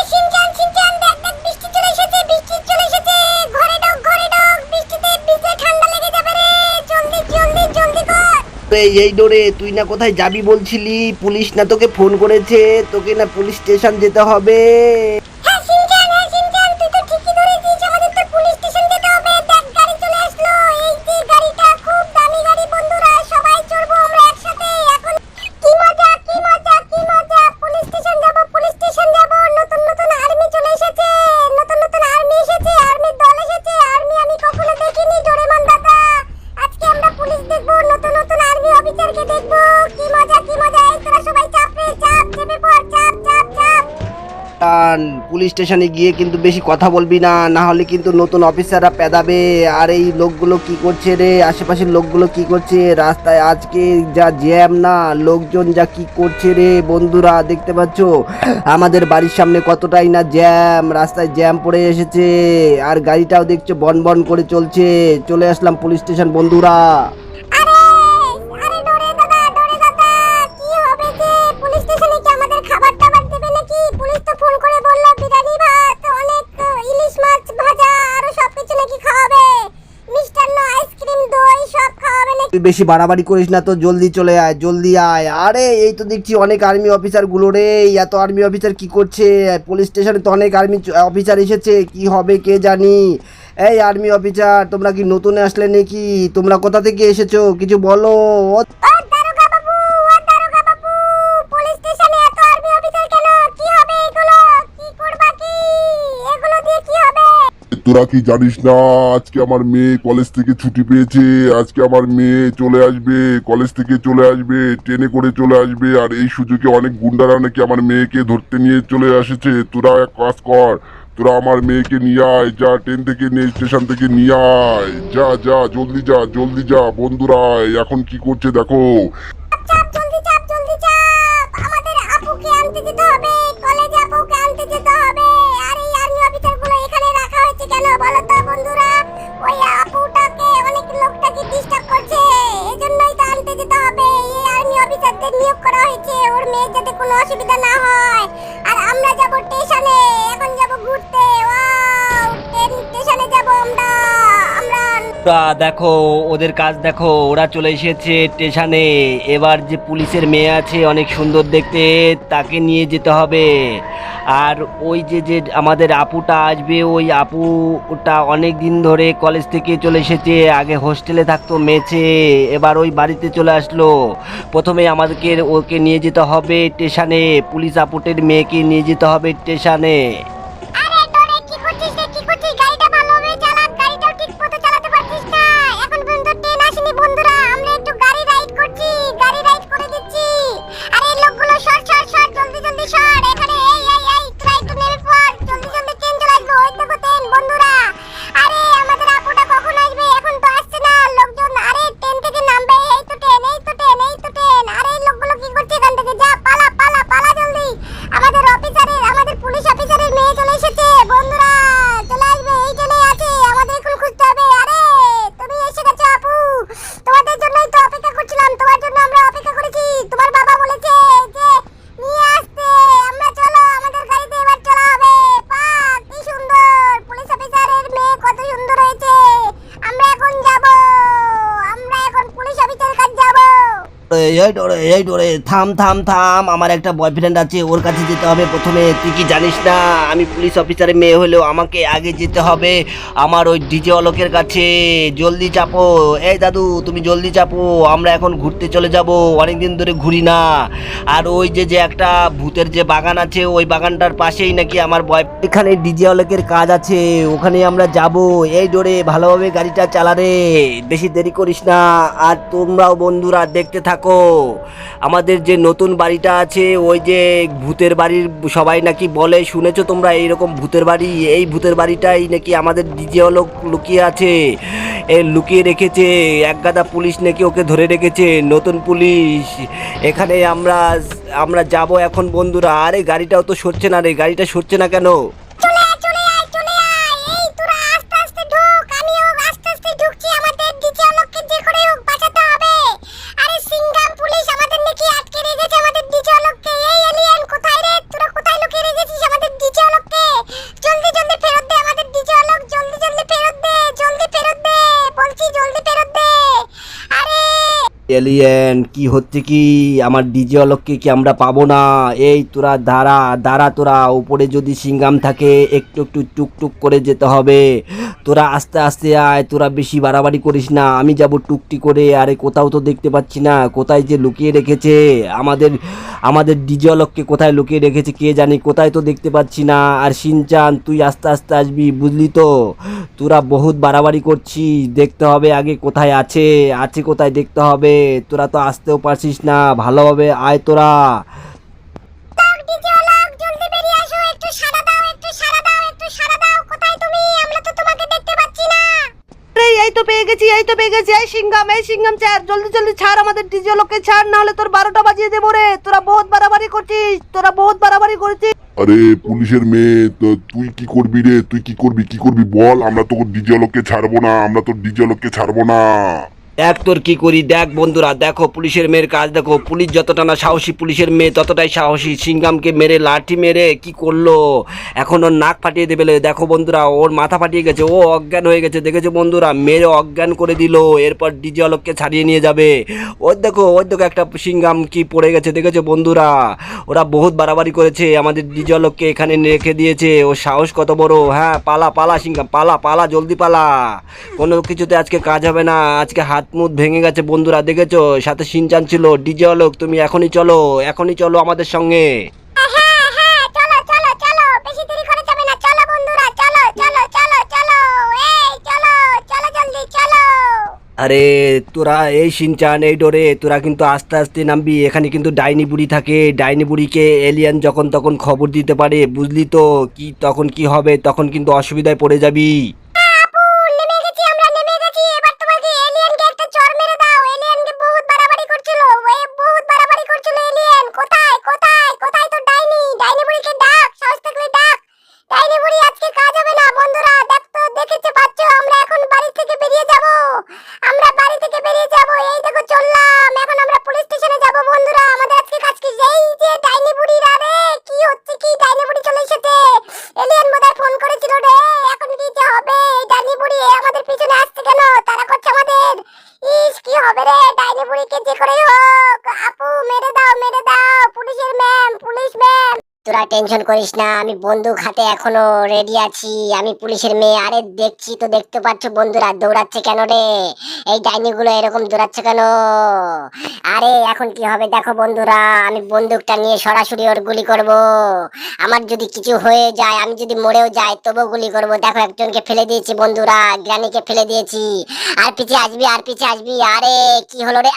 Shinchan Shinchan দেখ দেখ বৃষ্টি চলে এসেছে, বৃষ্টি চলে এসেছে। ঘরে ঢোক, ঘরে ঢোক, বৃষ্টিতে ভিজে ঠান্ডা লেগে যাবে রে। জলদি জলদি জলদি কর। এই ডোরে তুই না কোথায় যাবি বলছিলি? পুলিশ না তোকে ফোন করেছে, তোকে না পুলিশ স্টেশন যেতে হবে। হ্যাঁ শিনচান, হ্যাঁ শিনচান, তুই তো ঠিকই ধরেছিস, আমাদের তো পুলিশ স্টেশন যেতে হবে। দেখ গাড়ি চলে আসলো, এই যে গাড়িটা খুব দামি গাড়ি বন্ধুরা, সবাই চড়বো আমরা একসাথে। এখন কি মজা কি মজা কি মজা, পুলিশ স্টেশন যাব, পুলিশ স্টেশন যাব। নতুন নতুন আর্মি চলে এসেছে, নতুন নতুন আর্মি এসেছে, আর্মির দল এসেছে। আর্মি আমি কখনো দেখিনি ডোরেমন দাদা, আজকে আমরা পুলিশ দেখবো, নতুন নতুন আর্মি অফিসারকে দেখবো। কি মজা কি মজা, এই তোরা সবাই চাপ রে, চাপ, চেপে পড়, চাপ চাপ চাপ। পুলিশ স্টেশনে গিয়ে কিন্তু বেশি কথা বলবি না, না হলে কিন্তু নতুন অফিসাররা পেদাবে। আর এই লোকগুলো কি করছে রে, আশেপাশের লোকগুলো কি করছে রাস্তায়? আজকে যা জ্যাম না, লোকজন যা কি করছে রে বন্ধুরা, দেখতে পাচ্ছ আমাদের বাড়ির সামনে কতটাই না জ্যাম, রাস্তায় জ্যাম পড়ে এসেছে। আর গাড়িটাও দেখছো বন বন করে চলছে। চলে আসলাম পুলিশ স্টেশন বন্ধুরা। আরে আরে ডোরে দাদা, ডোরে দাদা, কি হবে যে পুলিশ স্টেশনে কি আমাদের খাবার টাবার দেবে নাকি? পুলিশ তো ফোন করে বললো বিরিয়ানি ভাত, অনেক ইলিশ মাছ ভাজা, আরো সবকিছু নাকি খাওয়াবে, মিষ্টান্ন, আইসক্রিম, দই সব খাওয়াবে নাকি? তুই বেশি বাড়াবাড়ি করিস না তো, জলদি চলে আয়, জলদি আয়। আরে এই তো দেখছি অনেক আর্মি অফিসার গুলো রে, এত আর্মি অফিসার কি করছে? পুলিশ স্টেশনে তো অনেক আর্মি অফিসার এসেছে, কি হবে কে জানি। এই আর্মি অফিসার, তোমরা কি নতুন আসলে নাকি? তোমরা কোথা থেকে এসেছো কিছু বলো। ও দারোগা বাবু, ও দারোগা বাবু, পুলিশ স্টেশনে এত আর্মি অফিসার কেন? কি হবে এগুলো? কি করবা কি? এগুলো দিয়ে কি হবে? তোরা কি জানিস না আজকে আমার মেয়ে কলেজ থেকে ছুটি পেয়েছে? আজকে আমার মেয়ে চলে আসবে, কলেজ থেকে চলে আসবে, ট্রেনে করে চলে আসবে। আর এই সুযোগে অনেক গুন্ডারা নাকি আমার মেয়েকে ধরতে নিয়ে চলে এসেছে। তোরা এক কাজ কর, তোরা আমার মেয়েকে নিয়ে আয়, যা ট্রেন থেকে নিয়ে স্টেশন থেকে নিয়ে আয়, যা যা জলদি যা, জলদি যা বন্ধুরা। এখন কি করছে দেখো। চাপ, জলদি চাপ, জলদি চাপ। আমাদের আপুকে আনতে যেতে হবে, কলেজে আপুকে আনতে যেতে হবে। আর এই আর্মি অফিসারগুলো এখানে রাখা হয়েছে কেন বলো তো বন্ধুরা? ওই আপুটাকে, অনেক লোকটাকে ডিস্টার্ব করছে, এজন্যই তো আনতে যেতে হবে। এই আর্মি অফিসারদের নিয়োগ করা হয়েছে ওর মেয়ের যাতে কোনো অসুবিধা না হয়। আর আমরা যাব স্টেশনে, এখন যাব ঘুরতে। ওয়াও, ট্রেন স্টেশনে যাব আমরা। আমরা দেখো ওদের কাজ দেখো, ওরা চলে এসেছে স্টেশনে। এবার যে পুলিশের মেয়ে আছে অনেক সুন্দর দেখতে, তাকে নিয়ে যেতে হবে। আর ওই যে যে আমাদের আপুটা আসবে, ওই আপুটা অনেক দিন ধরে কলেজ থেকে চলে এসেছে, আগে হোস্টেলে থাকতো মেচে, এবার ওই বাড়িতে চলে আসলো। প্রথমে আমাদেরকে ওকে নিয়ে যেতে হবে স্টেশনে, পুলিশ আপুটের মেয়েকে নিয়ে যেতে হবে স্টেশনে। আরে তোরে কি করছিস রে, কি করছিস? গাড়িটা ভালোভাবে চালা, গাড়িটাও ঠিক মতো চালাতে পারছিস না। এখন পর্যন্ত ট্রেন আসেনি বন্ধুরা, আমরা একটু গাড়ি রাইড করছি, গাড়ি রাইড করে দিচ্ছি। আরে এই লোকগুলো সর সর সর, জলদি জলদি সর। এখানে এই তোরা একটু নেমে পড়, জলদি জলদি ট্রেন চলে আসবে। ওই দেখো ট্রেন বন্ধুরা। আরে আমাদের আপুটা কখন আসবে? এখন তো আসছে না লোকজন। আরে ট্রেন থেকে নামবে, এই তো ট্রেন, এই তো ট্রেন, এই তো ট্রেন। আরে এই লোকগুলো কি করছে এখান থেকে? যা, পালা পালা পালা জলদি। আমাদের অফিসারের, আমাদের পুলিশ অফিসারের মেয়ে চলে এসেছে বন্ধুরা, চলে আসবে, এই ট্রেনে আছে, আমাদের এখন খুঁজতে হবে। আরে তুমি এসে গেছো আপু, তোমাদের জন্যই তো অপেক্ষা করছিলাম, তোমার জন্য আমরা অপেক্ষা করেছি। তোমার বাবা বলেছে যে নিয়ে আসতে। আমরা চলো, আমাদের গাড়িতে এবার চলা হবে। পাক, কি সুন্দর পুলিশ অফিসারের মেয়ে, কত সুন্দর হয়েছে। আমরা এখন যাব, আমরা এখন পুলিশ অফিসারের কাছে যাব। এই ডোরে থাম থাম থাম, আমার একটা বয়ফ্রেন্ড আছে, ওর কাছে যেতে হবে প্রথমে। তুই কি জানিস না আমি পুলিশ অফিসারের মেয়ে হলেও আমাকে আগে যেতে হবে আমার ওই ডিজে অলোকের কাছে। জলদি চাপো, এই দাদু তুমি জলদি চাপো, আমরা এখন ঘুরতে চলে যাব, অনেকদিন ধরে ঘুরি না। আর ওই যে যে একটা ভূতের যে বাগান আছে, ওই বাগানটার পাশেই নাকি আমার বয়ফ্রেন্ড, এখানে ডিজে অলোকের কাজ আছে, ওখানে আমরা যাব। এই ডোরে ভালোভাবে গাড়িটা চালা রে, বেশি দেরি করিস না। আর তোমরাও বন্ধুরা দেখতে থাকো আমাদের যে নতুন বাড়িটা আছে, ওই যে ভূতের বাড়ির সবাই নাকি বলে, শুনেছো তোমরা এইরকম ভূতের বাড়ি? এই ভূতের বাড়িটাই নাকি আমাদের ডিজে লোক লুকিয়ে আছে, লুকিয়ে রেখেছে। এক গাদা পুলিশ নাকি ওকে ধরে রেখেছে, নতুন পুলিশ। এখানে আমরা আমরা যাব এখন বন্ধুরা। আরে গাড়িটাও তো সরছে না রে, গাড়িটা সরছে না কেন? চলে আয়, চলে আয়, চলে আয়। এই তোরা আস্তে আস্তে ঢুক, আমিও আস্তে আস্তে ঢুকছি। আমাদের ডিজে লোককে যে করে হোক বাঁচাতে হবে। আরে সিঙ্গাম পুলিশ আমাদের নাকি আটকে রেখেছে, আমাদের ডিজে লোককে। এই এলিয়েন কোথায় রে? তোরা কোথায় লুকিয়ে রেখেছিস আমাদের ডিজে লোককে? এলিয়েন কি হচ্ছে কি, আমার ডিজে অলোককে কি আমরা পাবো না? এই তোরা দাঁড়া দাঁড়া, তোরা উপরে যদি সিঙ্গাম থাকে একটু একটু টুকটুক করে যেতে হবে। তোরা আস্তে আস্তে আয়, তোরা বেশি বাড়াবাড়ি করিস না, আমি যাব টুকটি করে। আরে কোথাও তো দেখতে পাচ্ছি না, কোথায় যে লুকিয়ে রেখেছে আমাদের আমাদের ডিজে অলোককে, কোথায় লুকিয়ে রেখেছে কে জানি, কোথায় তো দেখতে পাচ্ছি না। আর শিনচান তুই আস্তে আস্তে আসবি, বুঝলি তো? তোরা বহুত বাড়াবাড়ি করছিস, দেখতে হবে আগে কোথায় আছে, আছে কোথায় দেখতে হবে। তোরা তো আসতেও পারছিস না ভালোভাবে, আয় তোরা। ডিজে অলক জলদি বেরিয়ে আসো, একটু সাড়া দাও, একটু সাড়া দাও, একটু সাড়া দাও। কোথায় তুমি? আমরা তো তোমাকে দেখতে পাচ্ছি না। এই তো পেয়ে গেছি, এই তো পেয়ে গেছি। এই সিঙ্গাম ছাড়, জলদি জলদি ছাড়, আমাদের ডিজে লোককে ছাড়, না হলে তোর 12টা বাজিয়ে দেবো রে। তোরা বহুত বাড়াবাড়ি করছিস, তোরা বহুত বাড়াবাড়ি করছিস। আরে পুলিশের মেয়ে, তো তুই কি করবি রে? তুই কি করবি বল? আমরা তো ডিজে লোককে ছাড়বো না, আমরা তো ডিজে লোককে ছাড়বো না। দেখ তোর কি করি, দেখ বন্ধুরা, দেখো পুলিশের মেয়ের কাজ দেখো। পুলিশ যতটা না সাহসী, পুলিশের মেয়ে ততটাই সাহসী। সিঙ্গামকে মেরে লাঠি মেরে কি করলো, এখন ওর নাক ফাটিয়ে দেবে। দেখো বন্ধুরা, ওর মাথা ফাটিয়ে গেছে, ও অজ্ঞান হয়ে গেছে। দেখেছো বন্ধুরা, মেরে অজ্ঞান করে দিল। এরপর ডিজে আলোককে ছাড়িয়ে নিয়ে যাবে। ওর দেখো একটা সিঙ্গাম কি পড়ে গেছে, দেখেছো বন্ধুরা? ওরা বহুত বাড়াবাড়ি করেছে, আমাদের ডিজে আলোককে এখানে রেখে দিয়েছে। ওর সাহস কত বড়! হ্যাঁ, পালা পালা সিঙ্গাম, পালা পালা, জলদি পালা। কোনো কিছুতে আজকে কাজ হবে না, আজকে হাত মুখ ভেঙে গেছে বন্ধুরা। দেখেছো, সাথে শিনচান ছিল। ডিজে অলোক তুমি এখনই চলো, এখনই চলো আমাদের সঙ্গে। হ্যাঁ হ্যাঁ, চলো চলো চলো, বেশি দেরি করা যাবে না। চলো বন্ধুরা, চলো চলো চলো চলো, এই চলো চলো, জলদি চলো। আরে তোরা, এই শিনচান, এই ডোরে, তোরা কিন্তু আস্তে আস্তে নামবি। এখানে কিন্তু ডাইনি বুড়ি থাকে, ডাইনি বুড়িকে এলিয়ান যখন তখন খবর দিতে পারে, বুঝলি তো? কি তখন কি হবে, তখন কিন্তু অসুবিধায় পড়ে যাবি। আপু, নেমে গেছি, আমরা নেমে গেছি। এবার তোমাকে এলিয়েনকে একটা চড় মেরে দাও। এলিয়েনকে বহুত বাড়াবাড়ি করছিল, বহুত বাড়াবাড়ি করছিল এলিয়েন। কোথায় কোথায় কোথায় তো ডাইনি? ডাইনি বুড়িকে ডাক, সাহস থাকলে ডাক। ডাইনি বুড়ি, আজকে কাজ হবে না বন্ধুরা। দেখতো, দেখেছো পাচ্ছো, আমরা এখন বাড়ি থেকে বেরিয়ে যাব। আমরা বাড়ি থেকে বেরিয়ে যাব, এই দেখো চললাম। এখন আমরা পুলিশ স্টেশনে যাব বন্ধুরা। আমাদের আজকে কাজ কি? এই যে ডাইনি বুড়ি, রে কি হচ্ছে কি? ডাইনি বুড়ি চলে এসেছে। এলিয়েন বোধহয় ফোন করেছিল রে। এখন কি যে হবে? এই ডাইনি বুড়ি আমাদের পিছনে আসছে কেন? তারা করছে আমাদের। ইস, কি হবে রে? ডাইনি বুড়িকে যে করেই হোক, আপু মেরে দাও, মেরে দাও। পুলিশের ম্যাম, পুলিশ ম্যাম। তোরা টেনশন করিস না, আমি বন্দুক হাতে এখনো রেডি আছি। আমি পুলিশের মেয়ে। আরে দেখছি তো, দেখতে পাচ্ছ বন্ধুরা, দৌড়াচ্ছে কেন রে? এই ডাইনিগুলো এরকম দৌড়াচ্ছে কেন? আরে এখন কি হবে দেখো বন্ধুরা, আমি বন্দুকটা নিয়ে সরাসরি ওর গুলি করব। আমার যদি কিছু হয়ে যায়, আমি যদি মরেও যাই, তবুও গুলি করব। দেখো, একজনকে ফেলে দিয়েছি বন্ধুরা, গ্রানিকে ফেলে দিয়েছি। আর পিছে আসবি, আর পিছে আসবি। আরে কি হলো রে?